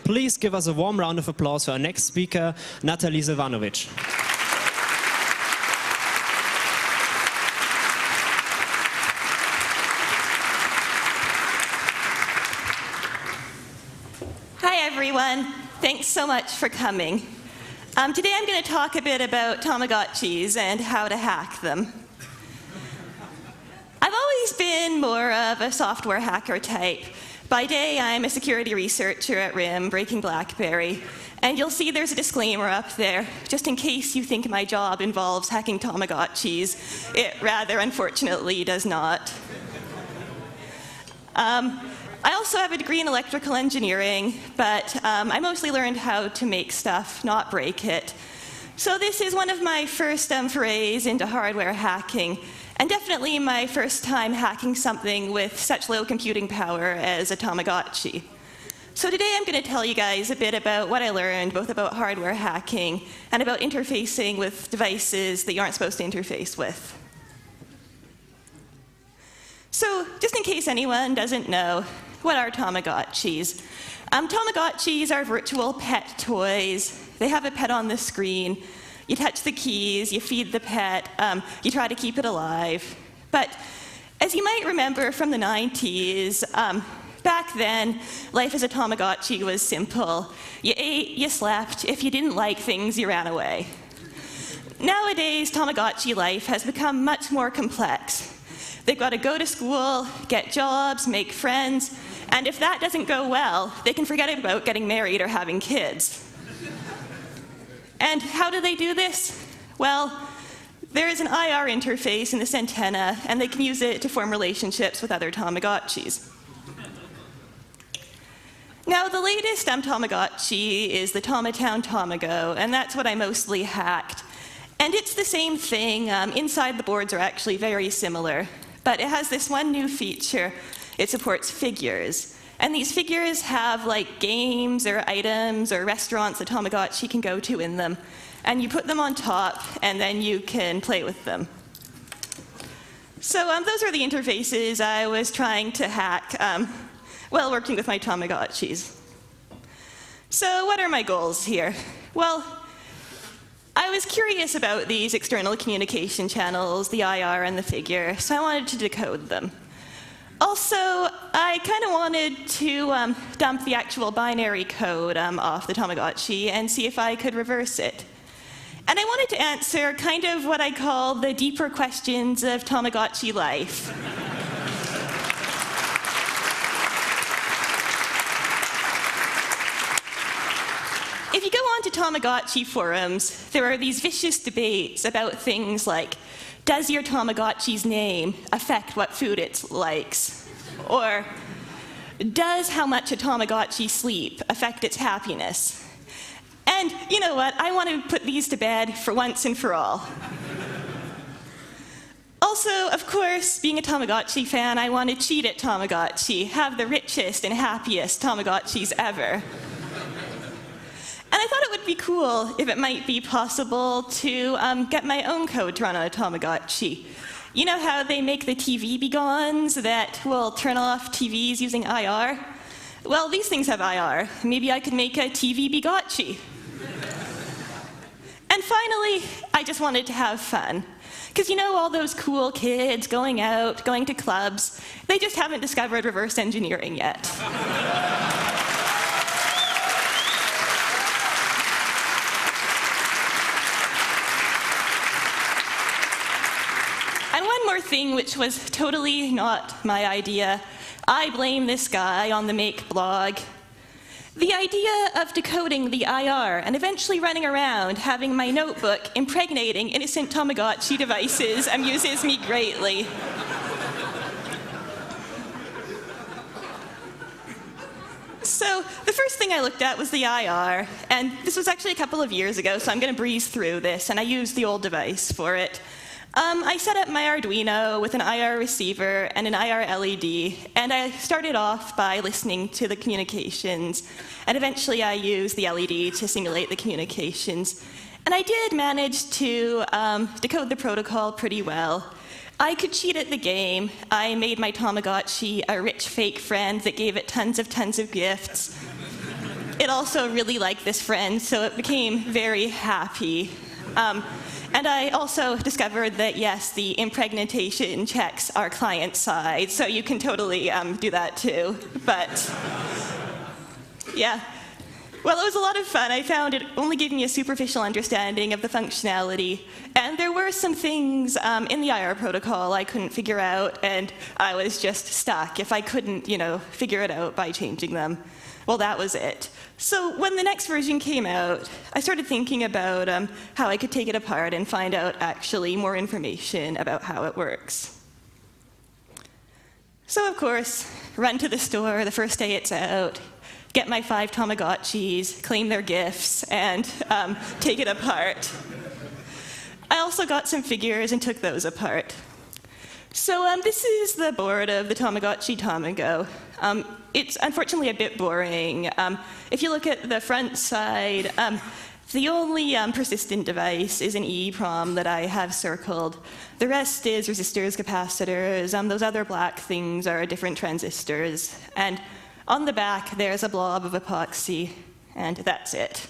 Please give us a warm round of applause for our next speaker, Natali Silvanovic. Hi everyone, thanks so much for coming. Today I'm going to talk a bit about tamagotchis and how to hack them. I've always been more of a software hacker type. By day, I'm a security researcher at RIM, breaking BlackBerry, and you'll see there's a disclaimer up there, just in case you think my job involves hacking tamagotchis. It rather unfortunately does not. I also have a degree in electrical engineering, but I mostly learned how to make stuff, not break it. So this is one of my first forays into hardware hacking, and definitely my first time hacking something with such low computing power as a Tamagotchi. So today I'm going to tell you guys a bit about what I learned, both about hardware hacking and about interfacing with devices that you aren't supposed to interface with. So just in case anyone doesn't know, what are Tamagotchis? Tamagotchis are virtual pet toys. They have a pet on the screen. You touch the keys, you feed the pet, you try to keep it alive. But as you might remember from the 90s, back then, life as a Tamagotchi was simple. You ate, you slept. If you didn't like things, you ran away. Nowadays, Tamagotchi life has become much more complex. They've got to go to school, get jobs, make friends, and if that doesn't go well, they can forget about getting married or having kids. And how do they do this? Well, there is an IR interface in this antenna, and they can use it to form relationships with other Tamagotchis. Now, the latest Tamagotchi is the Tamatown Tamago, and that's what I mostly hacked. And it's the same thing. Inside the boards are actually very similar. But it has this one new feature. It supports figures. And these figures have like games or items or restaurants that Tamagotchi can go to in them. And you put them on top, and then you can play with them. So those are the interfaces I was trying to hack while working with my Tamagotchis. So what are my goals here? Well, I was curious about these external communication channels, the IR and the figure, so I wanted to decode them. Also, I kind of wanted to dump the actual binary code off the Tamagotchi and see if I could reverse it. And I wanted to answer kind of what I call the deeper questions of Tamagotchi life. If you go on to Tamagotchi forums, there are these vicious debates about things like, does your Tamagotchi's name affect what food it likes? Or, does how much a Tamagotchi sleep affect its happiness? And you know what? I want to put these to bed for once and for all. Also, of course, being a Tamagotchi fan, I want to cheat at Tamagotchi, have the richest and happiest Tamagotchis ever. And I thought it would be cool if it might be possible to get my own code to run on a Tamagotchi. You know how they make the TV begons that will turn off TVs using IR? Well, these things have IR. Maybe I could make a TV begotchi. And finally, I just wanted to have fun. Because you know all those cool kids going out, going to clubs, they just haven't discovered reverse engineering yet. And one more thing, which was totally not my idea. I blame this guy on the Make blog. The idea of decoding the IR and eventually running around having my notebook impregnating innocent Tamagotchi devices amuses me greatly. So the first thing I looked at was the IR, and this was actually a couple of years ago, so I'm going to breeze through this, and I used the old device for it. I set up my Arduino with an IR receiver and an IR LED, and I started off by listening to the communications, and eventually I used the LED to simulate the communications. And I did manage to decode the protocol pretty well. I could cheat at the game. I made my Tamagotchi a rich fake friend that gave it tons of gifts. it also really liked this friend, so it became very happy. And I also discovered that, yes, the impregnation checks are client side, so you can totally do that too. But yeah. Well, it was a lot of fun. I found it only gave me a superficial understanding of the functionality. And there were some things in the IR protocol I couldn't figure out, and I was just stuck if I couldn't, figure it out by changing them. Well, that was it. So when the next version came out, I started thinking about how I could take it apart and find out actually more information about how it works. So of course, run to the store the first day it's out, get my 5 tamagotchis, claim their gifts, and take it apart. I also got some figures and took those apart. So this is the board of the Tamagotchi Tamago. It's unfortunately a bit boring. If you look at the front side, the only persistent device is an EEPROM that I have circled. The rest is resistors, capacitors. Those other black things are different transistors. And on the back, there's a blob of epoxy, and that's it.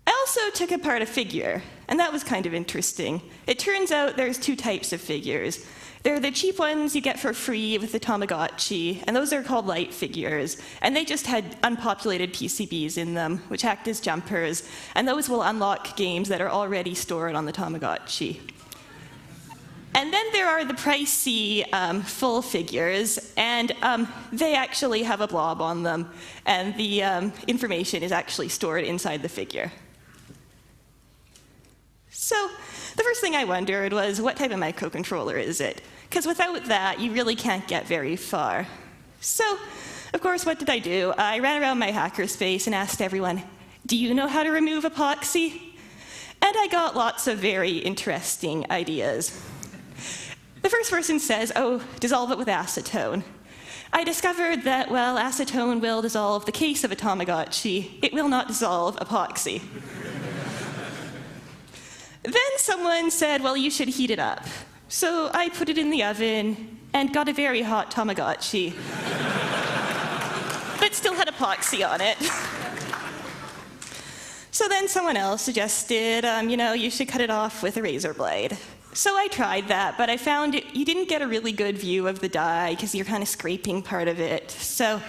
I also took apart a figure, and that was kind of interesting. It turns out there's 2 types of figures. There are the cheap ones you get for free with the Tamagotchi, and those are called light figures. And they just had unpopulated PCBs in them, which act as jumpers, and those will unlock games that are already stored on the Tamagotchi. And then there are the pricey full figures, and they actually have a blob on them, and the information is actually stored inside the figure. So the first thing I wondered was, what type of microcontroller is it? Because without that, you really can't get very far. So, of course, what did I do? I ran around my hackerspace and asked everyone, do you know how to remove epoxy? And I got lots of very interesting ideas. The first person says, oh, dissolve it with acetone. I discovered that, well, acetone will dissolve the case of a Tamagotchi. It will not dissolve epoxy. Then someone said, well, you should heat it up. So I put it in the oven and got a very hot Tamagotchi, but still had epoxy on it. So then someone else suggested, you should cut it off with a razor blade. So I tried that, but I found you didn't get a really good view of the die because you're kind of scraping part of it. So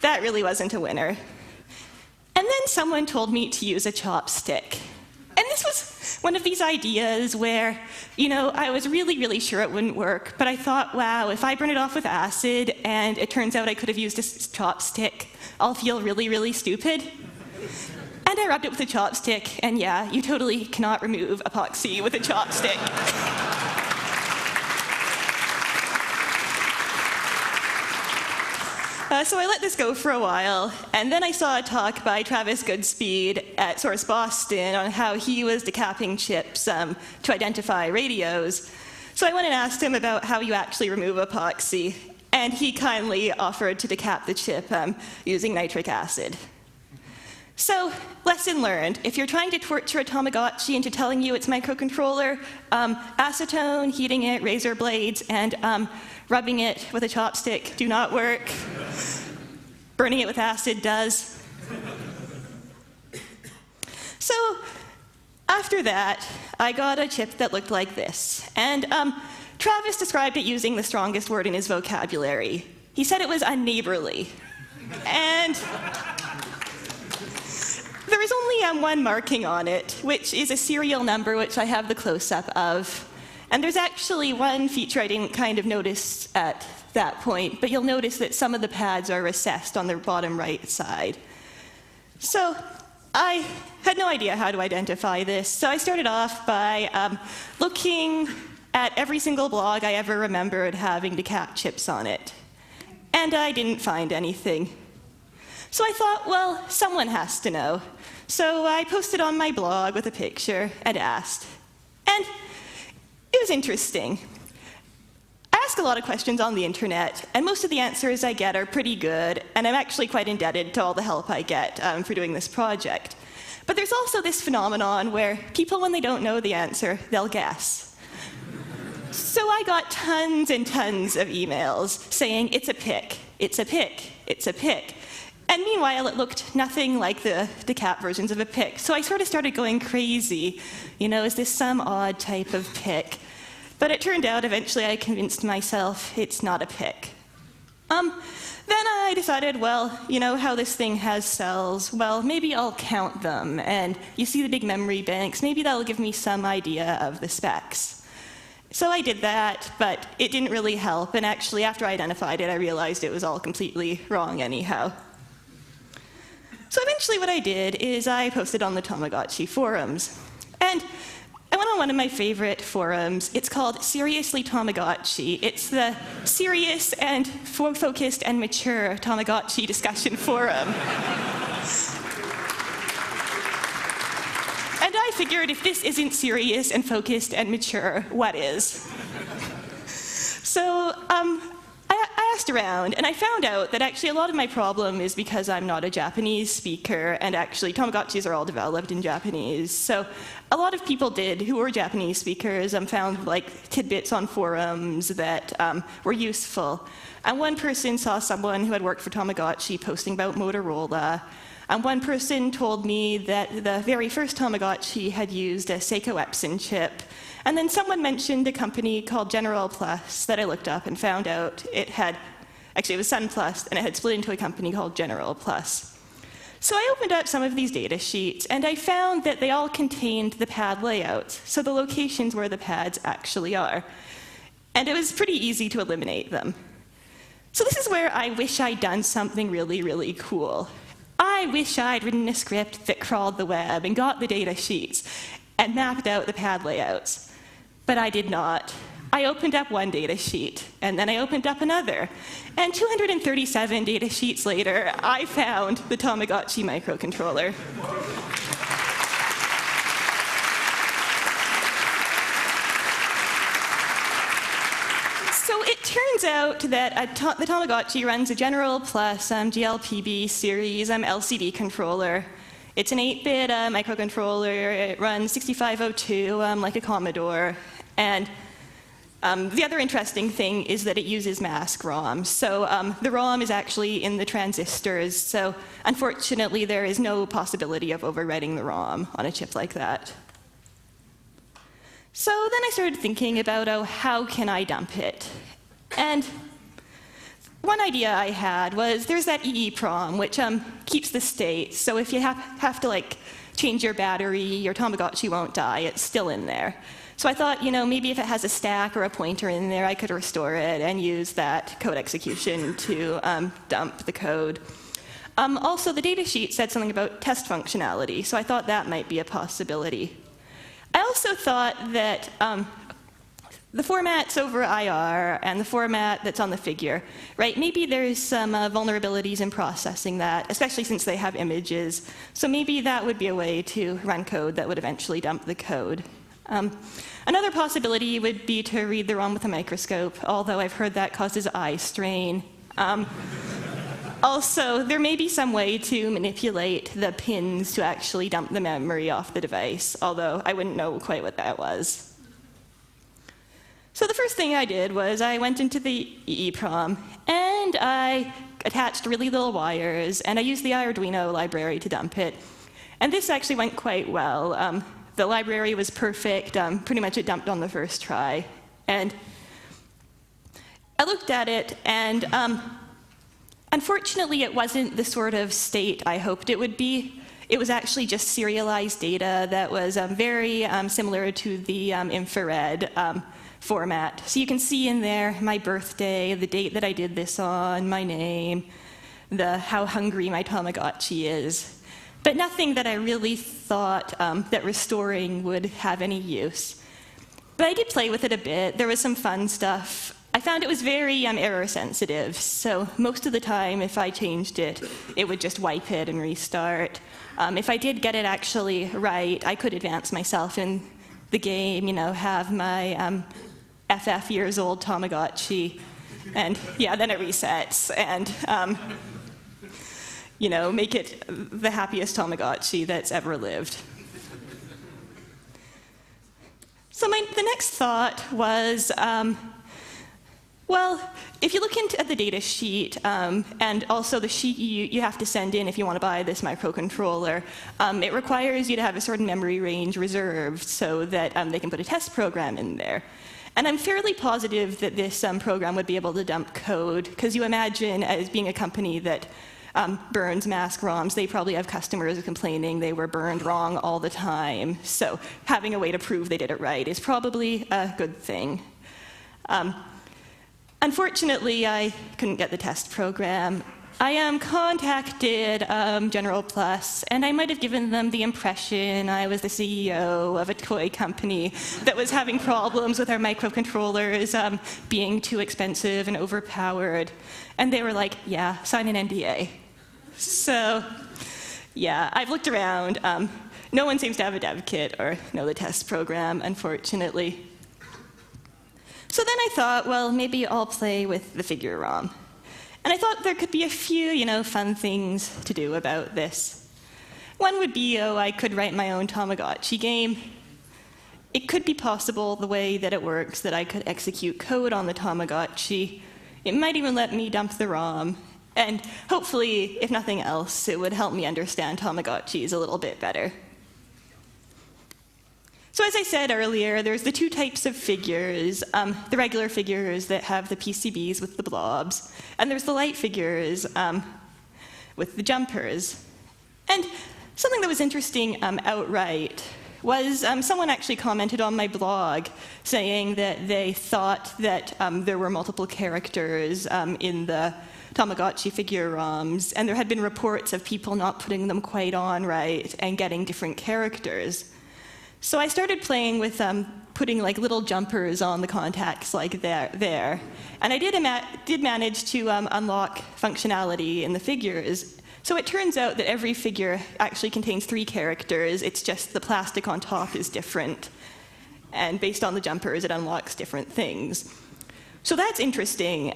that really wasn't a winner. And then someone told me to use a chopstick. And this was one of these ideas where, I was really, really sure it wouldn't work, but I thought, wow, if I burn it off with acid and it turns out I could have used a chopstick, I'll feel really, really stupid. And I rubbed it with a chopstick, and yeah, you totally cannot remove epoxy with a chopstick. So I let this go for a while, and then I saw a talk by Travis Goodspeed at Source Boston on how he was decapping chips to identify radios. So I went and asked him about how you actually remove epoxy, and he kindly offered to decap the chip using nitric acid. So, lesson learned. If you're trying to torture a Tamagotchi into telling you it's microcontroller, acetone, heating it, razor blades, and rubbing it with a chopstick do not work. Burning it with acid does. So, after that, I got a chip that looked like this. And Travis described it using the strongest word in his vocabulary. He said it was unneighborly. And there is only one marking on it, which is a serial number, which I have the close-up of. And there's actually one feature I didn't kind of notice at that point, but you'll notice that some of the pads are recessed on the bottom right side. So I had no idea how to identify this, so I started off by looking at every single blog I ever remembered having decap chips on it. And I didn't find anything. So I thought, well, someone has to know. So I posted on my blog with a picture and asked. And it was interesting. I ask a lot of questions on the internet, and most of the answers I get are pretty good, and I'm actually quite indebted to all the help I get for doing this project. But there's also this phenomenon where people, when they don't know the answer, they'll guess. So I got tons and tons of emails saying it's a pick, it's a pick, it's a pick. And meanwhile, it looked nothing like the cat versions of a pick. So I sort of started going crazy. You know, is this some odd type of pick? But it turned out, eventually, I convinced myself it's not a pick. Then I decided, well, you know how this thing has cells? Well, maybe I'll count them. And you see the big memory banks. Maybe that'll give me some idea of the specs. So I did that, but it didn't really help. And actually, after I identified it, I realized it was all completely wrong anyhow. So eventually what I did is I posted on the Tamagotchi forums. And I went on one of my favorite forums. It's called Seriously Tamagotchi. It's the serious and focused and mature Tamagotchi discussion forum. And I figured if this isn't serious and focused and mature, what is? So I asked around, and I found out that actually a lot of my problem is because I'm not a Japanese speaker, and actually Tamagotchis are all developed in Japanese. So a lot of people who were Japanese speakers, found like tidbits on forums that were useful. And one person saw someone who had worked for Tamagotchi posting about Motorola. And one person told me that the very first Tamagotchi had used a Seiko Epson chip. And then someone mentioned a company called General Plus that I looked up and found out it was Sun Plus, and it had split into a company called General Plus. So I opened up some of these data sheets, and I found that they all contained the pad layouts, so the locations where the pads actually are. And it was pretty easy to eliminate them. So this is where I wish I'd done something really, really cool. I wish I'd written a script that crawled the web and got the data sheets and mapped out the pad layouts. But I did not. I opened up one data sheet, and then I opened up another. And 237 data sheets later, I found the Tamagotchi microcontroller. So it turns out that the Tamagotchi runs a General Plus GLPB series LCD controller. It's an 8-bit microcontroller. It runs 6502 like a Commodore. And the other interesting thing is that it uses mask ROM. So the ROM is actually in the transistors. So unfortunately, there is no possibility of overwriting the ROM on a chip like that. So then I started thinking about, how can I dump it? And one idea I had was there's that EEPROM, which keeps the state. So if you have to change your battery, your Tamagotchi won't die. It's still in there. So I thought, maybe if it has a stack or a pointer in there, I could restore it and use that code execution to dump the code. Also, the datasheet said something about test functionality, so I thought that might be a possibility. I also thought that the formats over IR and the format that's on the figure, right? Maybe there's some vulnerabilities in processing that, especially since they have images. So maybe that would be a way to run code that would eventually dump the code. Another possibility would be to read the ROM with a microscope, although I've heard that causes eye strain. Also, there may be some way to manipulate the pins to actually dump the memory off the device, although I wouldn't know quite what that was. So the first thing I did was I went into the EEPROM, and I attached really little wires, and I used the Arduino library to dump it. And this actually went quite well. The library was perfect. Pretty much it dumped on the first try. And I looked at it, and unfortunately, it wasn't the sort of state I hoped it would be. It was actually just serialized data that was very similar to the infrared format. So you can see in there my birthday, the date that I did this on, my name, how hungry my Tamagotchi is. But nothing that I really thought that restoring would have any use. But I did play with it a bit. There was some fun stuff. I found it was very error sensitive, so most of the time if I changed it, it would just wipe it and restart. If I did get it actually right, I could advance myself in the game, have my FF years old Tamagotchi, and yeah, then it resets, and make it the happiest Tamagotchi that's ever lived. So the next thought was, Well, if you look at the data sheet, and also the sheet you have to send in if you want to buy this microcontroller, it requires you to have a certain memory range reserved so that they can put a test program in there. And I'm fairly positive that this program would be able to dump code, because you imagine, as being a company that burns mask ROMs, they probably have customers complaining they were burned wrong all the time. So having a way to prove they did it right is probably a good thing. Unfortunately, I couldn't get the test program. I contacted General Plus, and I might have given them the impression I was the CEO of a toy company that was having problems with our microcontrollers being too expensive and overpowered. And they were like, yeah, sign an NDA. So, yeah, I've looked around. No one seems to have a dev kit or know the test program, unfortunately. So then I thought, well, maybe I'll play with the figure ROM. And I thought there could be a few, fun things to do about this. One would be, I could write my own Tamagotchi game. It could be possible, the way that it works, that I could execute code on the Tamagotchi. It might even let me dump the ROM. And hopefully, if nothing else, it would help me understand Tamagotchis a little bit better. So as I said earlier, there's the two types of figures, the regular figures that have the PCBs with the blobs, and there's the light figures with the jumpers. And something that was interesting outright was someone actually commented on my blog saying that they thought that there were multiple characters in the Tamagotchi figure ROMs, and there had been reports of people not putting them quite on right and getting different characters. So I started playing with putting like little jumpers on the contacts like there. And I did manage to unlock functionality in the figures. So it turns out that every figure actually contains 3 characters. It's just the plastic on top is different. And based on the jumpers, it unlocks different things. So that's interesting.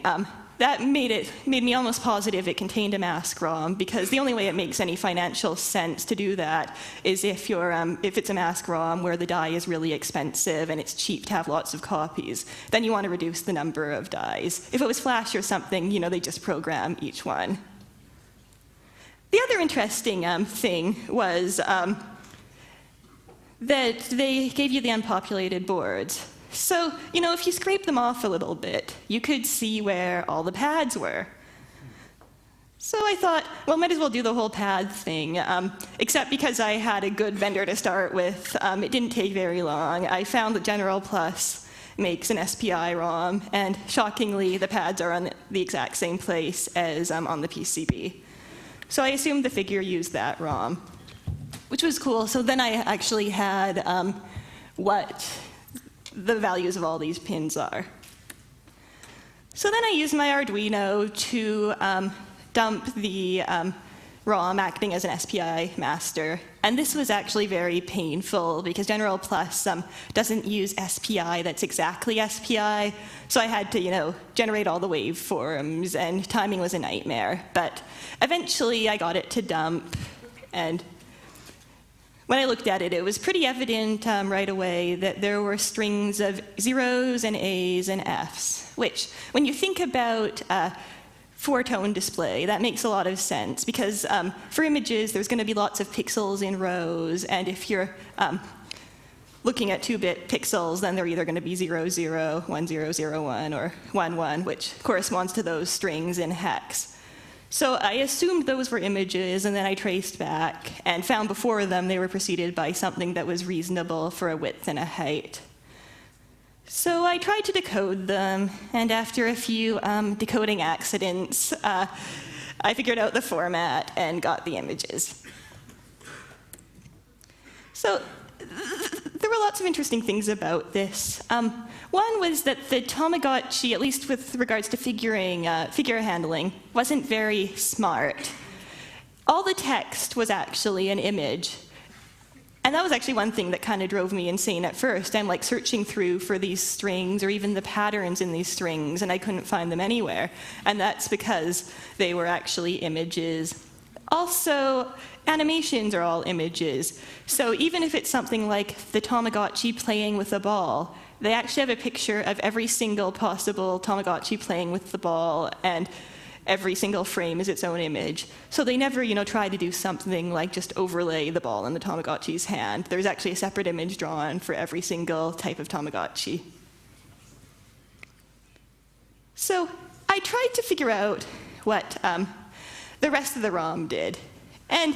That made me almost positive it contained a mask ROM, because the only way it makes any financial sense to do that is if it's a mask ROM where the die is really expensive and it's cheap to have lots of copies. Then you want to reduce the number of dies. If it was Flash or something, they just program each one. The other interesting thing was that they gave you the unpopulated boards. So, if you scrape them off a little bit, you could see where all the pads were. So I thought, well, might as well do the whole pad thing, except because I had a good vendor to start with, it didn't take very long. I found that General Plus makes an SPI ROM, and shockingly, the pads are on the exact same place as on the PCB. So I assumed the figure used that ROM, which was cool. So then I actually had what the values of all these pins are. So then I used my Arduino to dump the ROM acting as an SPI master. And this was actually very painful because General Plus doesn't use SPI that's exactly SPI. So I had to, generate all the waveforms, and timing was a nightmare. But eventually I got it to dump, and when I looked at it, it was pretty evident right away that there were strings of zeros and A's and F's, which, when you think about 4-tone display, that makes a lot of sense, because for images, there's going to be lots of pixels in rows, and if you're looking at 2-bit pixels, then they're either going to be 00, 1001, or 11, which corresponds to those strings in hex. So I assumed those were images, and then I traced back and found before them they were preceded by something that was reasonable for a width and a height. So I tried to decode them, and after a few decoding accidents, I figured out the format and got the images. So there were lots of interesting things about this. One was that the Tamagotchi, at least with regards to figure handling, wasn't very smart. All the text was actually an image. And that was actually one thing that kind of drove me insane at first. I'm like searching through for these strings or even the patterns in these strings, and I couldn't find them anywhere. And that's because they were actually images. Also, animations are all images. So even if it's something like the Tamagotchi playing with a ball, they actually have a picture of every single possible Tamagotchi playing with the ball, and every single frame is its own image. So they never, try to do something like just overlay the ball in the Tamagotchi's hand. There's actually a separate image drawn for every single type of Tamagotchi. So I tried to figure out what the rest of the ROM did. And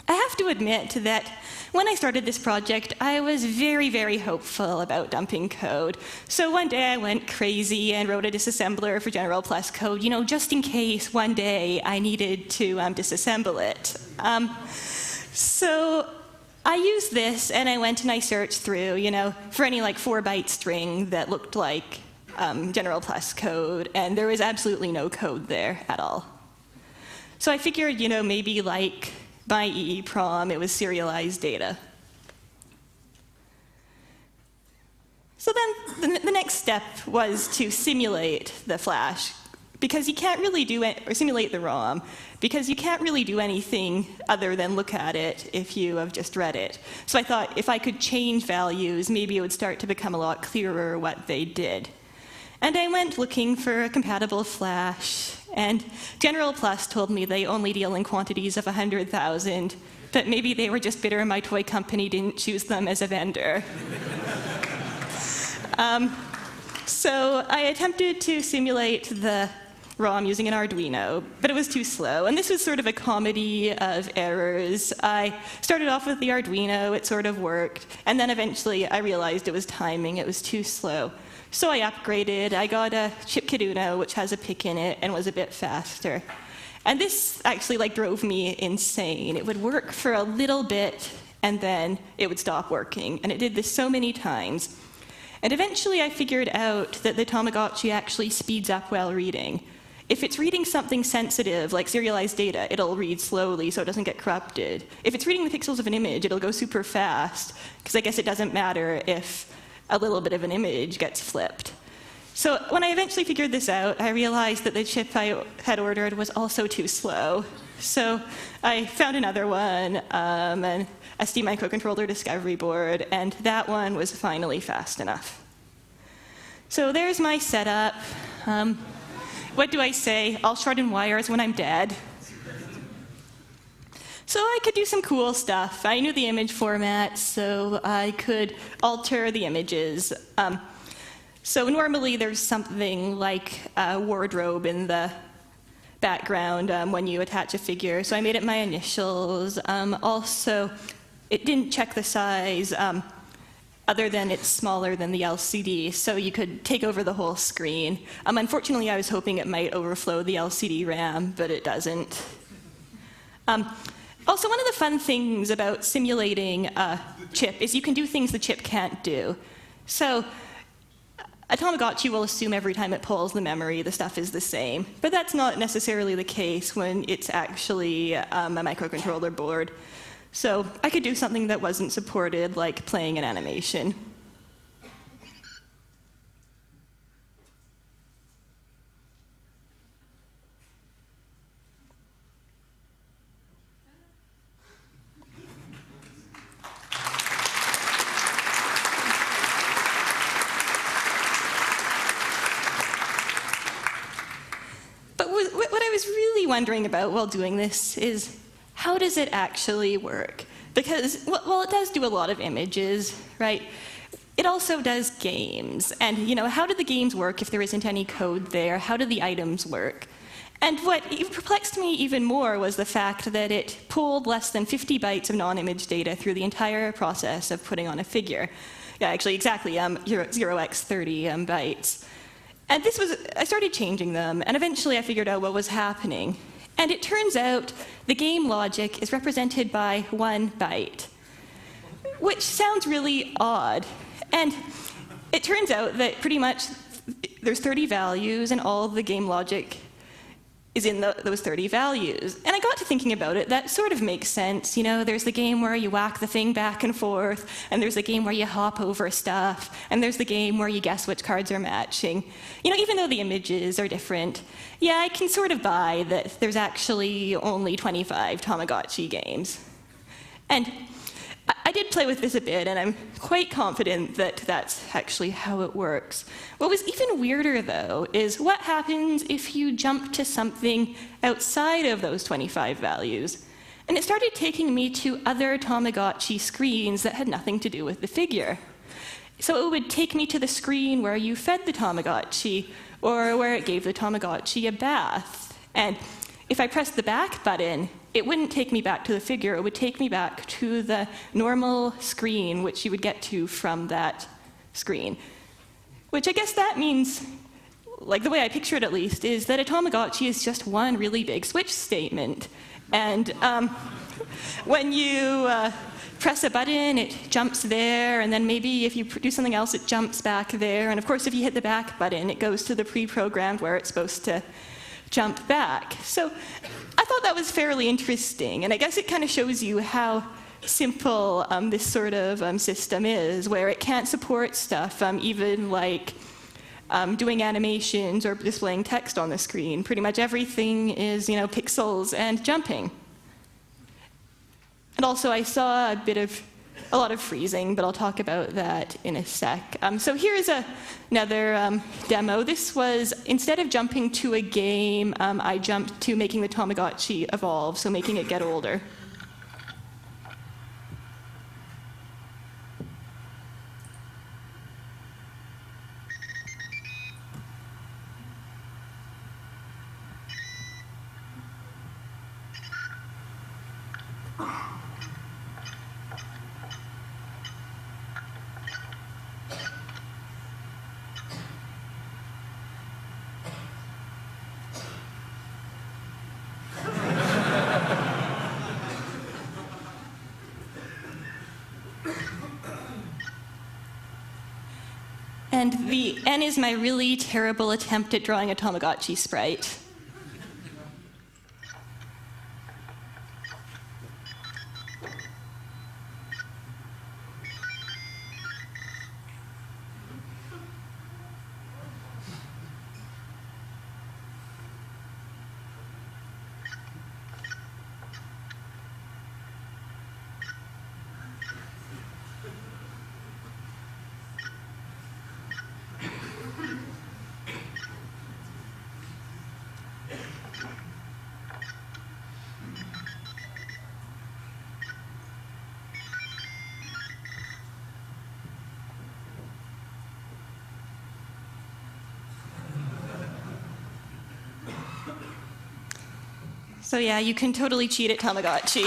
I have to admit that when I started this project, I was very, very hopeful about dumping code. So one day I went crazy and wrote a disassembler for General Plus code, just in case one day I needed to disassemble it. So I used this, and I went and I searched through, for any 4-byte string that looked like General Plus code, and there was absolutely no code there at all. So I figured, maybe like my EEPROM, it was serialized data. So then the next step was to simulate the flash, because you can't really do it, or simulate the ROM, because you can't really do anything other than look at it if you have just read it. So I thought if I could change values, maybe it would start to become a lot clearer what they did. And I went looking for a compatible flash, and General Plus told me they only deal in quantities of 100,000, but maybe they were just bitter my toy company didn't choose them as a vendor. So I attempted to simulate the ROM using an Arduino, but it was too slow. And this was sort of a comedy of errors. I started off with the Arduino, it sort of worked, and then eventually I realized it was timing, it was too slow. So I upgraded. I got a chip Uno, which has a PIC in it and was a bit faster. And this actually drove me insane. It would work for a little bit, and then it would stop working. And it did this so many times. And eventually I figured out that the Tamagotchi actually speeds up while reading. If it's reading something sensitive, like serialized data, it'll read slowly so it doesn't get corrupted. If it's reading the pixels of an image, it'll go super fast, because I guess it doesn't matter if a little bit of an image gets flipped. So when I eventually figured this out, I realized that the chip I had ordered was also too slow. So I found another one, an SD microcontroller discovery board, and that one was finally fast enough. So there's my setup. What do I say? I'll shorten wires when I'm dead. So I could do some cool stuff. I knew the image format, so I could alter the images. So normally there's something like a wardrobe in the background when you attach a figure, so I made it my initials. Also, it didn't check the size other than it's smaller than the LCD, so you could take over the whole screen. Unfortunately, I was hoping it might overflow the LCD RAM, but it doesn't. Also, one of the fun things about simulating a chip is you can do things the chip can't do. So a Tamagotchi will assume every time it pulls the memory, the stuff is the same. But that's not necessarily the case when it's actually a microcontroller board. So I could do something that wasn't supported, like playing an animation. What I was really wondering about while doing this is, how does it actually work? Because, well, it does do a lot of images, right? It also does games. And, how do the games work if there isn't any code there? How do the items work? And what perplexed me even more was the fact that it pulled less than 50 bytes of non-image data through the entire process of putting on a figure. Yeah, actually, exactly, 0x30 bytes. And I started changing them, and eventually I figured out what was happening. And it turns out the game logic is represented by 1 byte, which sounds really odd. And it turns out that pretty much there's 30 values, and all the game logic is in those 30 values. And I got to thinking about it. That sort of makes sense. You know, there's the game where you whack the thing back and forth, and there's the game where you hop over stuff, and there's the game where you guess which cards are matching. You know, even though the images are different, yeah, I can sort of buy that there's actually only 25 Tamagotchi games. And I did play with this a bit, and I'm quite confident that that's actually how it works. What was even weirder, though, is what happens if you jump to something outside of those 25 values. And it started taking me to other Tamagotchi screens that had nothing to do with the figure. So it would take me to the screen where you fed the Tamagotchi, or where it gave the Tamagotchi a bath. And if I pressed the back button, it wouldn't take me back to the figure. It would take me back to the normal screen, which you would get to from that screen. Which I guess that means, like the way I picture it at least, is that a Tamagotchi is just one really big switch statement. And when you press a button, it jumps there, and then maybe if you do something else, it jumps back there. And of course, if you hit the back button, it goes to the pre-programmed where it's supposed to jump back. So I thought that was fairly interesting, and I guess it kind of shows you how simple this sort of system is, where it can't support stuff, even like doing animations or displaying text on the screen. Pretty much everything is, you know, pixels and jumping. And also I saw a lot of freezing, but I'll talk about that in a sec. So here's another demo. This was, instead of jumping to a game, I jumped to making the Tamagotchi evolve, so making it get older. And the N is my really terrible attempt at drawing a Tamagotchi sprite. So yeah, you can totally cheat at Tamagotchi.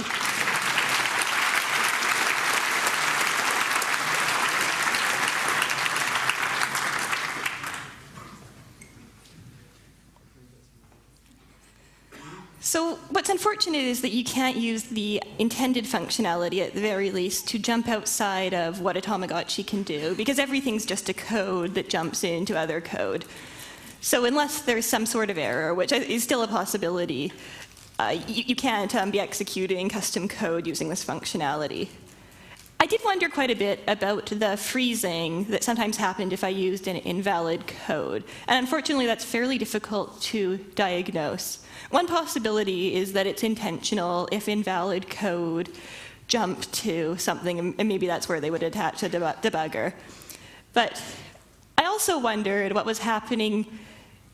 So what's unfortunate is that you can't use the intended functionality, at the very least, to jump outside of what a Tamagotchi can do, because everything's just a code that jumps into other code. So unless there's some sort of error, which is still a possibility, you can't be executing custom code using this functionality. I did wonder quite a bit about the freezing that sometimes happened if I used an invalid code. And unfortunately, that's fairly difficult to diagnose. One possibility is that it's intentional if invalid code jumped to something, and maybe that's where they would attach a debugger. But I also wondered what was happening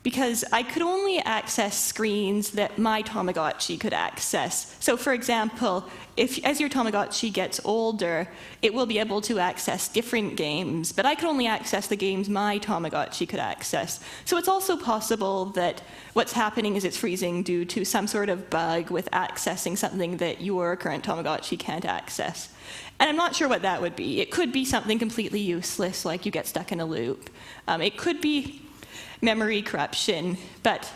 because I could only access screens that my Tamagotchi could access. So for example, as your Tamagotchi gets older, it will be able to access different games, but I could only access the games my Tamagotchi could access. So it's also possible that what's happening is it's freezing due to some sort of bug with accessing something that your current Tamagotchi can't access. And I'm not sure what that would be. It could be something completely useless, like you get stuck in a loop. It could be memory corruption, but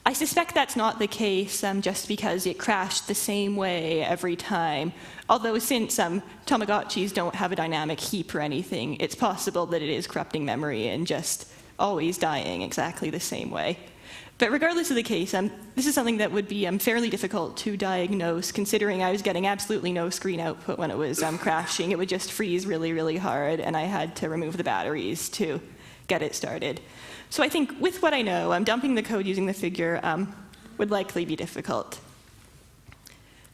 I suspect that's not the case just because it crashed the same way every time. Although since Tamagotchis don't have a dynamic heap or anything, it's possible that it is corrupting memory and just always dying exactly the same way. But regardless of the case, this is something that would be fairly difficult to diagnose, considering I was getting absolutely no screen output when it was crashing. It would just freeze really, really hard, and I had to remove the batteries to get it started. So I think with what I know, dumping the code using the figure would likely be difficult.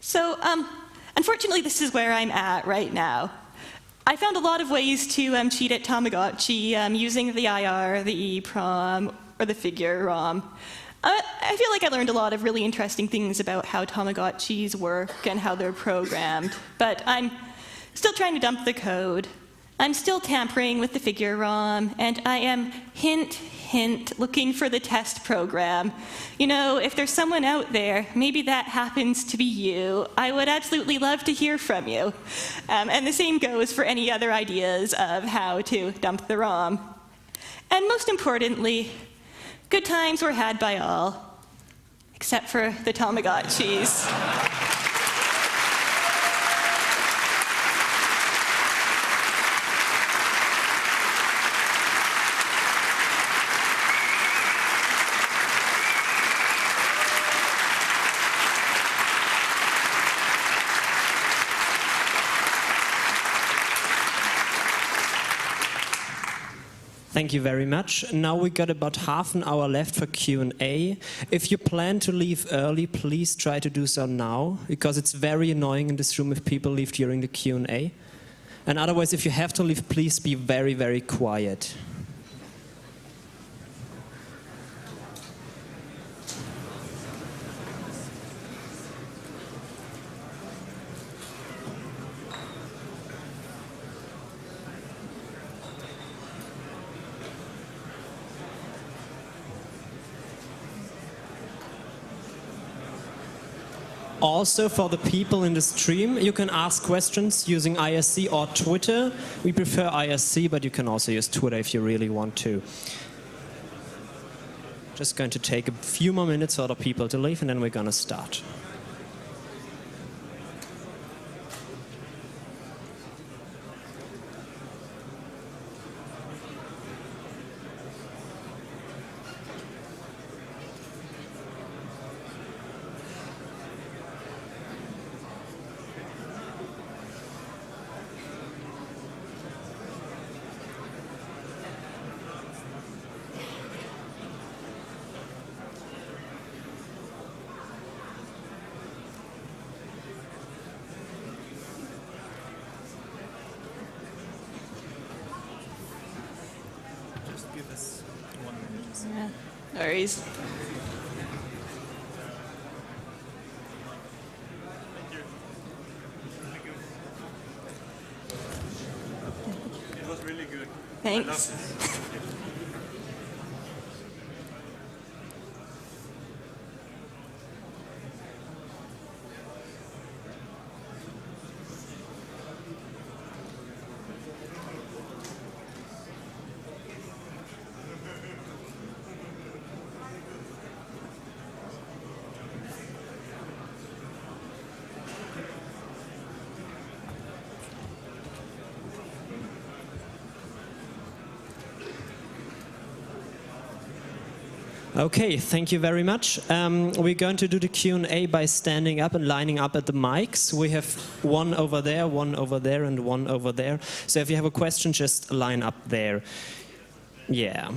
So unfortunately, this is where I'm at right now. I found a lot of ways to cheat at Tamagotchi using the IR, the EEPROM, or the figure ROM. I feel like I learned a lot of really interesting things about how Tamagotchis work and how they're programmed, but I'm still trying to dump the code. I'm still tampering with the figure ROM, and I am, hint, hint, looking for the test program. You know, if there's someone out there, maybe that happens to be you, I would absolutely love to hear from you. And the same goes for any other ideas of how to dump the ROM. And most importantly, good times were had by all, except for the Tamagotchis. Thank you very much. Now we got about half an hour left for Q&A. If you plan to leave early, please try to do so now, because it's very annoying in this room if people leave during the Q&A. And otherwise, if you have to leave, please be very, very quiet. Also, for the people in the stream, you can ask questions using IRC or Twitter. We prefer IRC, but you can also use Twitter if you really want to. Just going to take a few more minutes for the people to leave, and then we're going to start. Yeah, no worries. It was really good. Thanks. Okay, thank you very much. We're going to do the Q&A by standing up and lining up at the mics. We have one over there, and one over there. So if you have a question, just line up there. Yeah.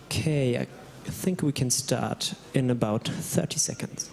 Okay, I think we can start in about 30 seconds.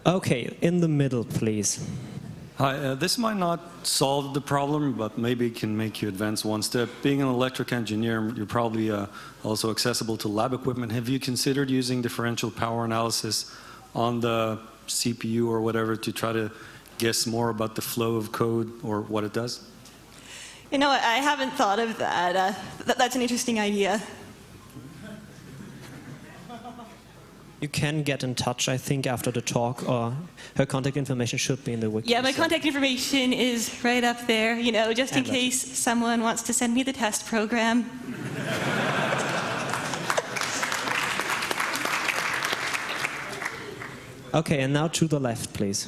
Okay, in the middle, please. Hi, this might not solve the problem, but maybe it can make you advance one step. Being an electric engineer, you're probably also accessible to lab equipment. Have you considered using differential power analysis on the CPU or whatever to try to guess more about the flow of code or what it does? You know, I haven't thought of that. That's an interesting idea. You can get in touch, I think, after the talk, or her contact information should be in the wiki. Yeah, my contact information is right up there, you know, just in case someone wants to send me the test program. Okay, and now to the left, please.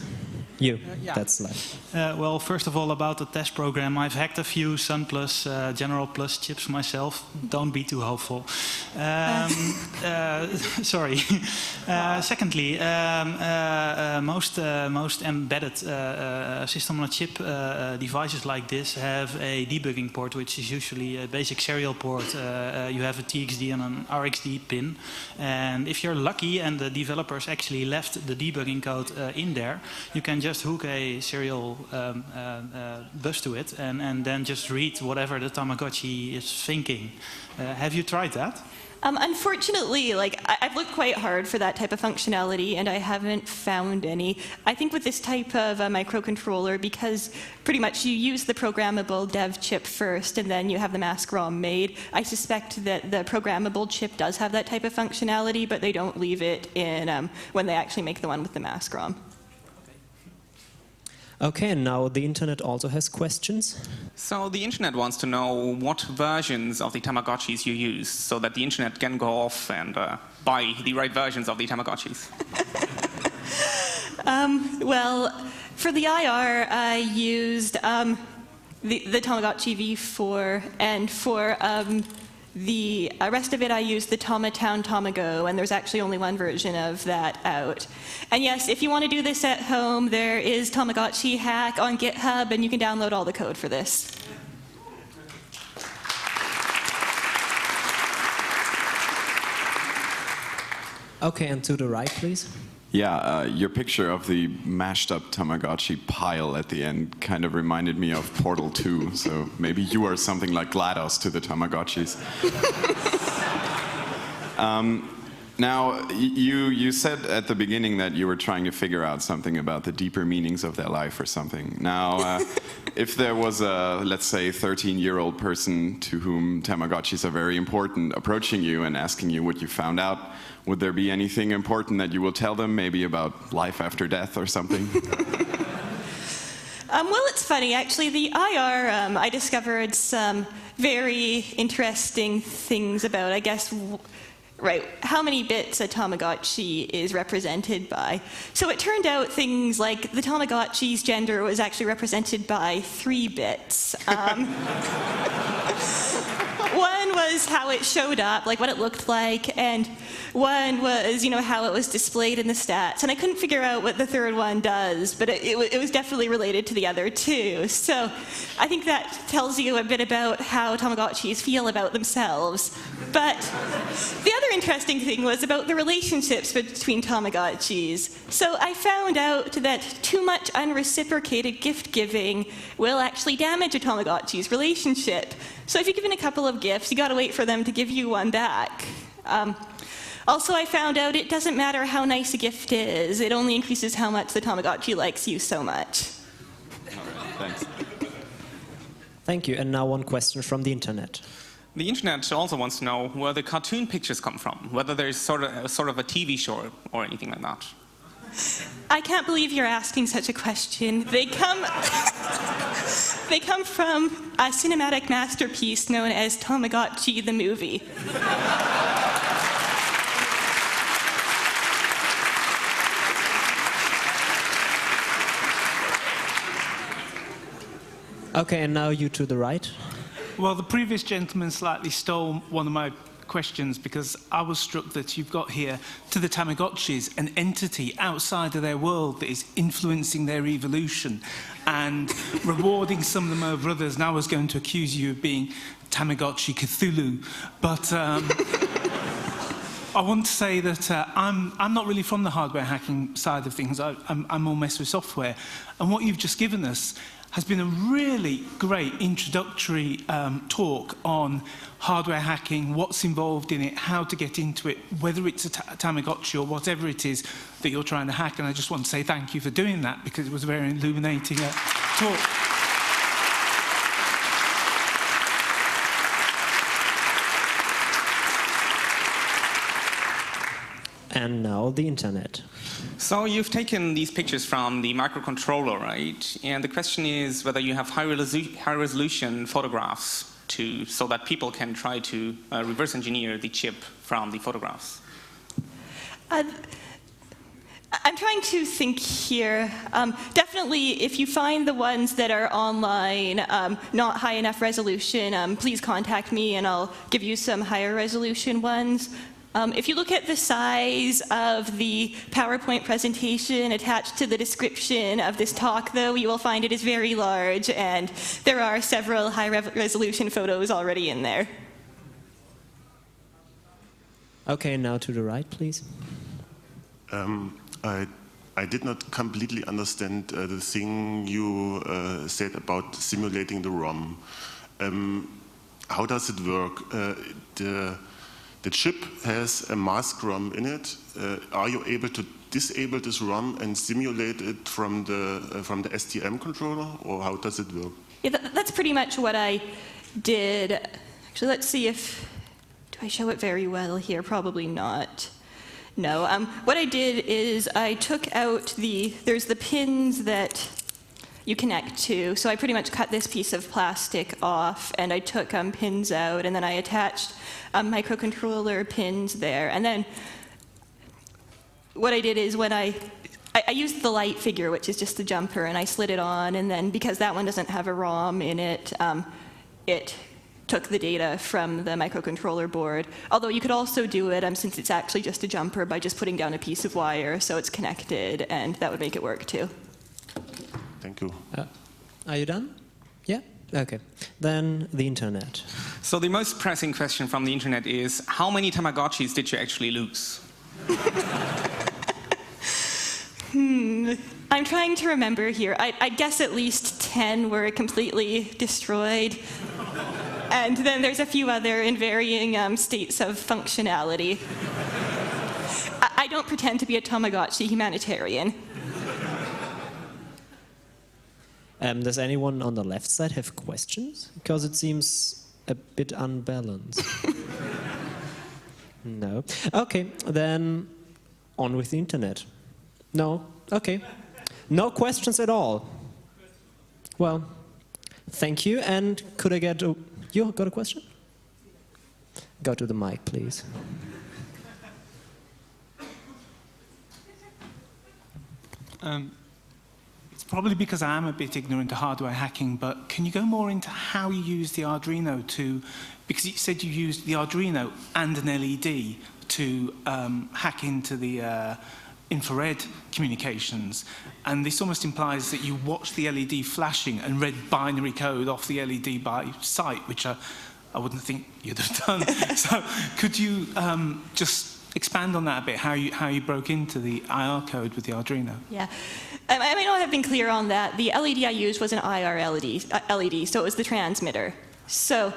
You, yeah. that's left. Well, first of all, about the test program, I've hacked a few Sun Plus, General Plus chips myself. Don't be too hopeful. Sorry. Secondly, most embedded system-on-a-chip devices like this have a debugging port, which is usually a basic serial port. You have a TXD and an RXD pin. And if you're lucky and the developers actually left the debugging code in there, you can just hook a serial bus to it and then just read whatever the Tamagotchi is thinking. Have you tried that? Unfortunately, I've looked quite hard for that type of functionality, and I haven't found any. I think with this type of microcontroller, because pretty much you use the programmable dev chip first, and then you have the mask ROM made, I suspect that the programmable chip does have that type of functionality, but they don't leave it in when they actually make the one with the mask ROM. Okay, and now the internet also has questions. So the internet wants to know what versions of the Tamagotchis you use, so that the internet can go off and buy the right versions of the Tamagotchis. Well, for the IR, I used the Tamagotchi V4, and for the rest of it, I used the Tamatown Tamago, and there's actually only one version of that out. And yes, if you want to do this at home, there is Tamagotchi hack on GitHub, and you can download all the code for this. Okay, and to the right, please. Yeah, your picture of the mashed up Tamagotchi pile at the end kind of reminded me of Portal 2, so maybe you are something like GLaDOS to the Tamagotchis. Now, you said at the beginning that you were trying to figure out something about the deeper meanings of their life or something. Now, if there was a, let's say, 13-year-old person to whom Tamagotchis are very important approaching you and asking you what you found out, would there be anything important that you will tell them, maybe about life after death or something? Well, it's funny, actually. The IR, I discovered some very interesting things about, I guess, right, how many bits a Tamagotchi is represented by. So it turned out things like the Tamagotchi's gender was actually represented by 3 bits. One was how it showed up, like what it looked like, and one was, how it was displayed in the stats. And I couldn't figure out what the third one does, but it was definitely related to the other 2. So I think that tells you a bit about how Tamagotchis feel about themselves. But the other interesting thing was about the relationships between Tamagotchis. So I found out that too much unreciprocated gift-giving will actually damage a Tamagotchi's relationship. So if you're given a couple of gifts, you gotta wait for them to give you one back. Also, I found out it doesn't matter how nice a gift is, it only increases how much the Tamagotchi likes you so much. All right, thanks. Thank you, and now one question from the internet. The internet also wants to know where the cartoon pictures come from, whether there's sort of a TV show or anything like that. I can't believe you're asking such a question. They come from a cinematic masterpiece known as Tamagotchi the movie. Okay, and now you to the right. Well, the previous gentleman slightly stole one of my questions, because I was struck that you've got here, to the Tamagotchis, an entity outside of their world that is influencing their evolution and rewarding some of them over others. And I was going to accuse you of being Tamagotchi Cthulhu, but I want to say that I'm not really from the hardware hacking side of things. I'm more messed with software. And what you've just given us has been a really great introductory talk on hardware hacking, what's involved in it, how to get into it, whether it's a Tamagotchi or whatever it is that you're trying to hack. And I just want to say thank you for doing that, because it was a very illuminating talk. And now the internet. So you've taken these pictures from the microcontroller, right? And the question is whether you have high resolution photographs so that people can try to reverse engineer the chip from the photographs. I'm trying to think here. Definitely, if you find the ones that are online not high enough resolution, please contact me and I'll give you some higher resolution ones. If you look at the size of the PowerPoint presentation attached to the description of this talk, though, you will find it is very large, and there are several high-resolution photos already in there. Okay, now to the right, please. I did not completely understand the thing you said about simulating the ROM. How does it work? The chip has a mask ROM in it. Are you able to disable this ROM and simulate it from the STM controller, or how does it work? Yeah, that's pretty much what I did. Actually, let's see if... Do I show it very well here? Probably not. No. What I did is I took out there's the pins that you connect to. So I pretty much cut this piece of plastic off, and I took pins out, and then I attached microcontroller pins there. And then what I did is when I used the light figure, which is just the jumper, and I slid it on, and then because that one doesn't have a ROM in it, it took the data from the microcontroller board. Although you could also do it, since it's actually just a jumper, by just putting down a piece of wire so it's connected, and that would make it work too. Thank you. Are you done? Yeah? Okay. Then the internet. So the most pressing question from the internet is, how many tamagotchis did you actually lose? I'm trying to remember here. I guess at least 10 were completely destroyed. And then there's a few other in varying states of functionality. I don't pretend to be a Tamagotchi humanitarian. Does anyone on the left side have questions? Because it seems a bit unbalanced. No. Okay, then on with the internet. No? Okay. No questions at all. Well, thank you. And could I get a... You got a question? Go to the mic, please. It's probably because I am a bit ignorant to hardware hacking, but can you go more into how you use the Arduino because you said you used the Arduino and an LED to hack into the infrared communications, and this almost implies that you watched the LED flashing and read binary code off the LED by sight, which I wouldn't think you'd have done. So could you just expand on that a bit, how you broke into the IR code with the Arduino? Yeah. I may not have been clear on that. The LED I used was an IR LED, so it was the transmitter. So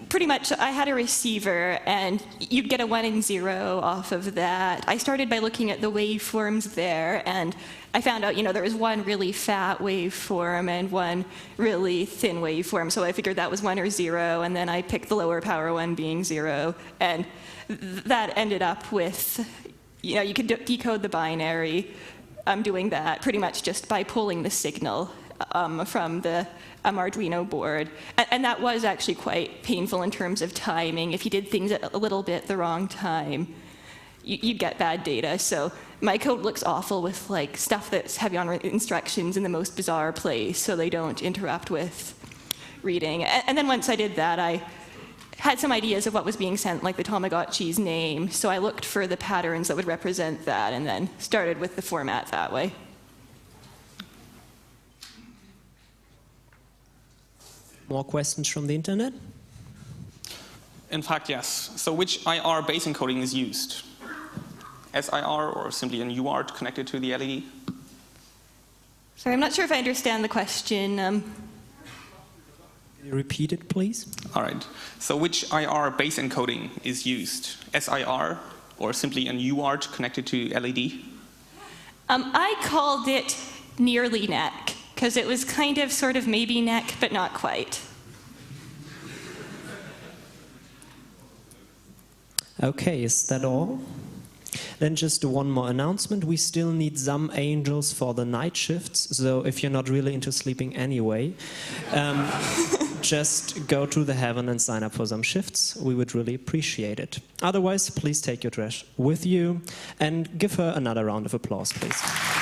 pretty much I had a receiver, and you'd get a 1 and 0 off of that. I started by looking at the waveforms there, and I found out, there was one really fat waveform and one really thin waveform, so I figured that was 1 or 0, and then I picked the lower power one being 0, and that ended up with, you could decode the binary. I'm doing that pretty much just by pulling the signal from the Arduino board. And that was actually quite painful in terms of timing. If you did things at a little bit the wrong time, you'd get bad data. So my code looks awful with stuff that's heavy on instructions in the most bizarre place so they don't interrupt with reading. And then once I did that, I had some ideas of what was being sent, like the Tamagotchi's name. So I looked for the patterns that would represent that and then started with the format that way. More questions from the internet? In fact, yes. So which IR base encoding is used? SIR or simply an UART connected to the LED? Sorry, I'm not sure if I understand the question. Can you repeat it, please? All right. So which IR base encoding is used? SIR or simply an UART connected to LED? I called it nearly neck, because it was kind of sort of maybe neck, but not quite. Okay, is that all? Then just one more announcement. We still need some angels for the night shifts, so if you're not really into sleeping anyway, just go to the heaven and sign up for some shifts. We would really appreciate it. Otherwise, please take your dress with you and give her another round of applause, please.